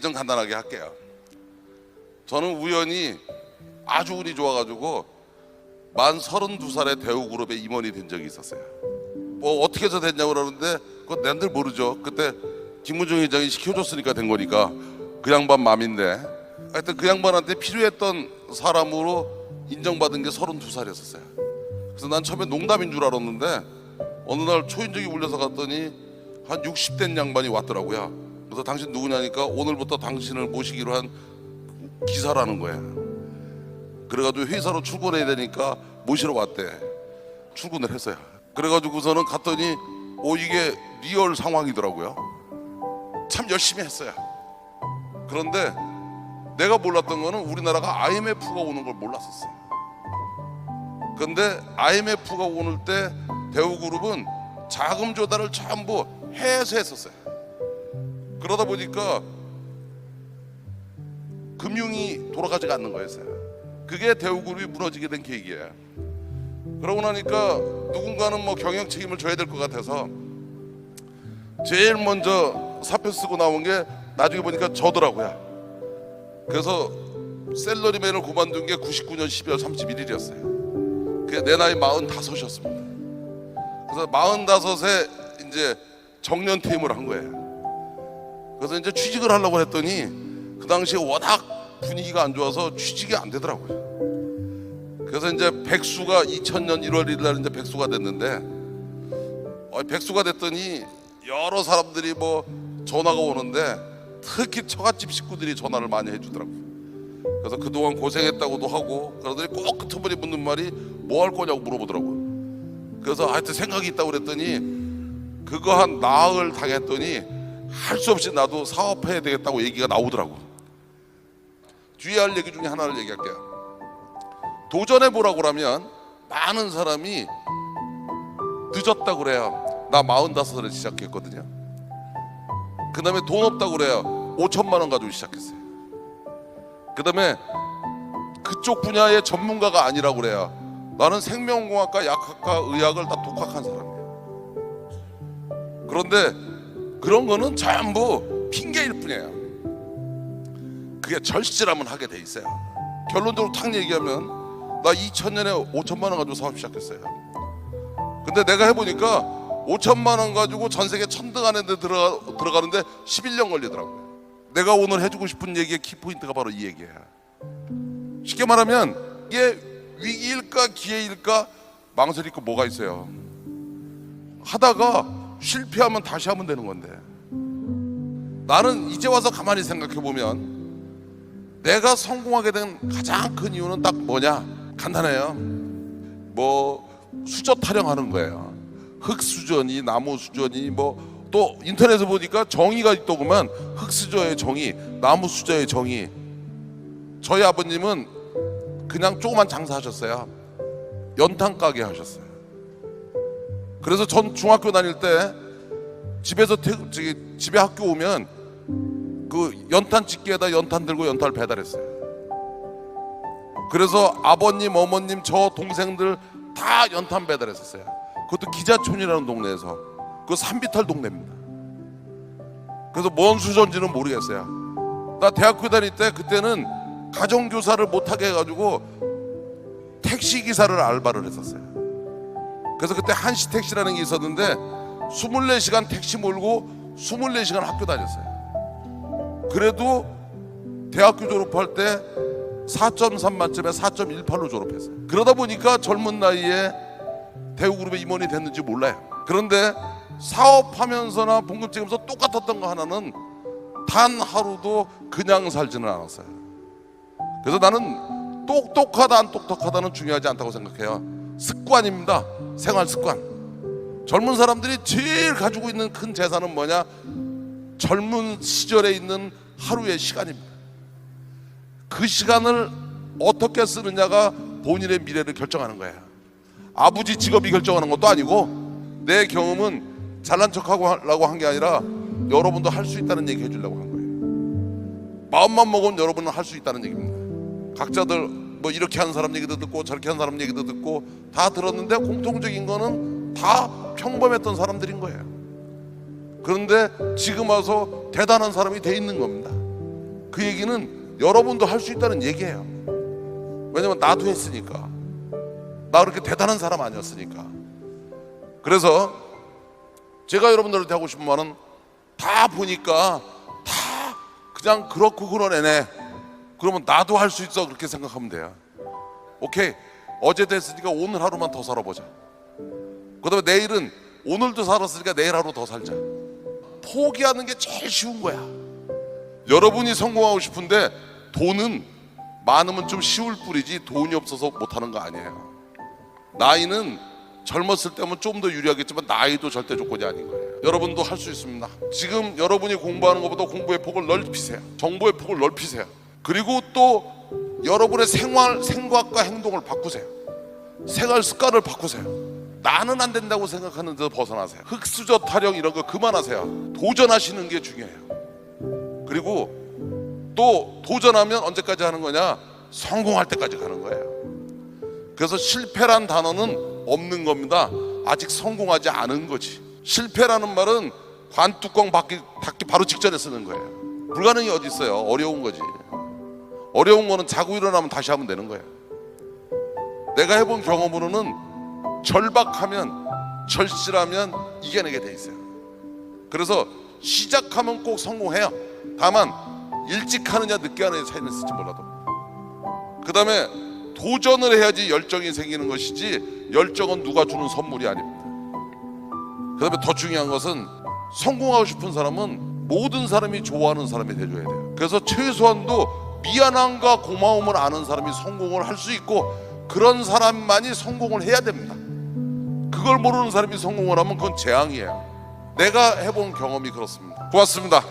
좀 간단하게 할게요. 저는 우연히 아주 운이 좋아가지고 만 32살에 대우그룹에 임원이 된 적이 있었어요. 뭐 어떻게 해서 됐냐고 그러는데 그건 난들 모르죠. 그때 김무중 회장이 시켜줬으니까 된 거니까 그 양반 맘인데, 하여튼 그 양반한테 필요했던 사람으로 인정받은 게 32살이었어요. 그래서 난 처음에 농담인 줄 알았는데 어느 날 초인종이 울려서 갔더니 한 60된 양반이 왔더라고요. 그래서 당신 누구냐니까 오늘부터 당신을 모시기로 한 기사라는 거예요. 그래가지고 회사로 출근해야 되니까 모시러 왔대. 출근을 했어요. 그래가지고서는 갔더니 이게 리얼 상황이더라고요. 참 열심히 했어요. 그런데 내가 몰랐던 거는 우리나라가 IMF가 오는 걸 몰랐었어요. 그런데 IMF가 오는 때 대우그룹은 자금 조달을 전부 해외에서 했었어요. 그러다 보니까 금융이 돌아가지가 않는 거였어요. 그게 대우그룹이 무너지게 된 계기예요. 그러고 나니까 누군가는 뭐 경영 책임을 져야 될 것 같아서 제일 먼저 사표 쓰고 나온 게 나중에 보니까 저더라고요. 그래서 셀러리맨을 그만둔 게 99년 12월 31일이었어요. 그게 내 나이 45이었습니다. 그래서 45에 이제 정년 퇴임을 한 거예요. 그래서 이제 취직을 하려고 했더니 그 당시에 워낙 분위기가 안 좋아서 취직이 안 되더라고요. 그래서 이제 백수가 2000년 1월 1일 날 이제 백수가 됐는데, 백수가 됐더니 여러 사람들이 뭐 전화가 오는데 특히 처갓집 식구들이 전화를 많이 해주더라고요. 그래서 그동안 고생했다고도 하고, 그러더니 꼭 끝머리 묻는 말이 뭐 할 거냐고 물어보더라고요. 그래서 하여튼 생각이 있다고 그랬더니 그거 한 나흘 당했더니 할 수 없이 나도 사업해야 되겠다고 얘기가 나오더라고. 뒤에 할 얘기 중에 하나를 얘기할게요. 도전해보라고 그러면 많은 사람이 늦었다고 그래요. 나 45에 시작했거든요. 그 다음에 돈 없다고 그래요. 5천만 원 가지고 시작했어요. 그 다음에 그쪽 분야의 전문가가 아니라고 그래요. 나는 생명공학과, 약학과, 의학을 다 독학한 사람이에요. 그런데 그런 거는 전부 핑계일 뿐이에요. 그게 절실하면 하게 돼 있어요. 결론적으로 탁 얘기하면 나 2000년에 5천만 원 가지고 사업 시작했어요. 근데 내가 해보니까 5천만 원 가지고 전 세계 1000등 안에 들어가는데 11년 걸리더라고요. 내가 오늘 해주고 싶은 얘기의 키포인트가 바로 이 얘기예요. 쉽게 말하면 이게 위기일까 기회일까 망설일 거 뭐가 있어요. 하다가 실패하면 다시 하면 되는 건데, 나는 이제 와서 가만히 생각해보면 내가 성공하게 된 가장 큰 이유는 딱 뭐냐? 간단해요. 뭐 수저 타령하는 거예요. 흙 수저니 나무 수저니 뭐 또 인터넷에 보니까 정의가 있더구만. 흙 수저의 정의, 나무 수저의 정의. 저희 아버님은 그냥 조그만 장사하셨어요. 연탄 가게 하셨어요. 그래서 전 중학교 다닐 때 집에서 집에 학교 오면 그 연탄 집게에다 연탄 들고 연탄을 배달했어요. 그래서 아버님, 어머님, 저 동생들 다 연탄 배달했었어요. 그것도 기자촌이라는 동네에서. 그 산비탈 동네입니다. 그래서 뭔 수저인지는 모르겠어요. 나 대학교 다닐 때 그때는 가정교사를 못하게 해가지고 택시기사를 알바를 했었어요. 그래서 그때 한시택시라는 게 있었는데 24시간 택시 몰고 24시간 학교 다녔어요. 그래도 대학교 졸업할 때 4.3 만점에 4.18로 졸업했어요. 그러다 보니까 젊은 나이에 대우그룹에 임원이 됐는지 몰라요. 그런데 사업하면서나 봉급 찍으면서 똑같았던 거 하나는 단 하루도 그냥 살지는 않았어요. 그래서 나는 똑똑하다 안 똑똑하다는 중요하지 않다고 생각해요. 습관입니다. 생활 습관. 젊은 사람들이 제일 가지고 있는 큰 재산은 뭐냐? 젊은 시절에 있는 하루의 시간입니다. 그 시간을 어떻게 쓰느냐가 본인의 미래를 결정하는 거예요. 아버지 직업이 결정하는 것도 아니고, 내 경험은 잘난 척하고 하려고 한 게 아니라 여러분도 할 수 있다는 얘기 해주려고 한 거예요. 마음만 먹으면 여러분은 할 수 있다는 얘기입니다. 각자들 뭐 이렇게 하는 사람 얘기도 듣고 저렇게 하는 사람 얘기도 듣고 다 들었는데 공통적인 거는 다 평범했던 사람들인 거예요. 그런데 지금 와서 대단한 사람이 돼 있는 겁니다. 그 얘기는 여러분도 할 수 있다는 얘기예요. 왜냐면 나도 했으니까. 나 그렇게 대단한 사람 아니었으니까. 그래서 제가 여러분들한테 하고 싶은 말은, 다 보니까 다 그냥 그렇고 그러네. 그러면 나도 할 수 있어, 그렇게 생각하면 돼요. 오케이, 어제 됐으니까 오늘 하루만 더 살아보자. 그 다음에 내일은 오늘도 살았으니까 내일 하루 더 살자. 포기하는 게 제일 쉬운 거야. 여러분이 성공하고 싶은데 돈은 많으면 좀 쉬울 뿐이지 돈이 없어서 못하는 거 아니에요. 나이는 젊었을 때면 좀 더 유리하겠지만 나이도 절대 조건이 아닌 거예요. 여러분도 할 수 있습니다. 지금 여러분이 공부하는 것보다 공부의 폭을 넓히세요. 정보의 폭을 넓히세요. 그리고 또 여러분의 생각과 행동을 바꾸세요. 생활 습관을 바꾸세요. 나는 안 된다고 생각하는 데서 벗어나세요. 흑수저 타령 이런 거 그만하세요. 도전하시는 게 중요해요. 그리고 또 도전하면 언제까지 하는 거냐? 성공할 때까지 가는 거예요. 그래서 실패란 단어는 없는 겁니다. 아직 성공하지 않은 거지. 실패라는 말은 관뚜껑 닫기 바로 직전에 쓰는 거예요. 불가능이 어디 있어요. 어려운 거지. 어려운 거는 자고 일어나면 다시 하면 되는 거예요. 내가 해본 경험으로는 절박하면, 절실하면 이겨내게 돼 있어요. 그래서 시작하면 꼭 성공해요. 다만 일찍 하느냐 늦게 하느냐 차이는 있을지 몰라도. 그 다음에 도전을 해야지 열정이 생기는 것이지, 열정은 누가 주는 선물이 아닙니다. 그 다음에 더 중요한 것은, 성공하고 싶은 사람은 모든 사람이 좋아하는 사람이 돼줘야 돼요. 그래서 최소한도 미안함과 고마움을 아는 사람이 성공을 할 수 있고, 그런 사람만이 성공을 해야 됩니다. 그걸 모르는 사람이 성공을 하면 그건 재앙이에요. 내가 해본 경험이 그렇습니다. 고맙습니다.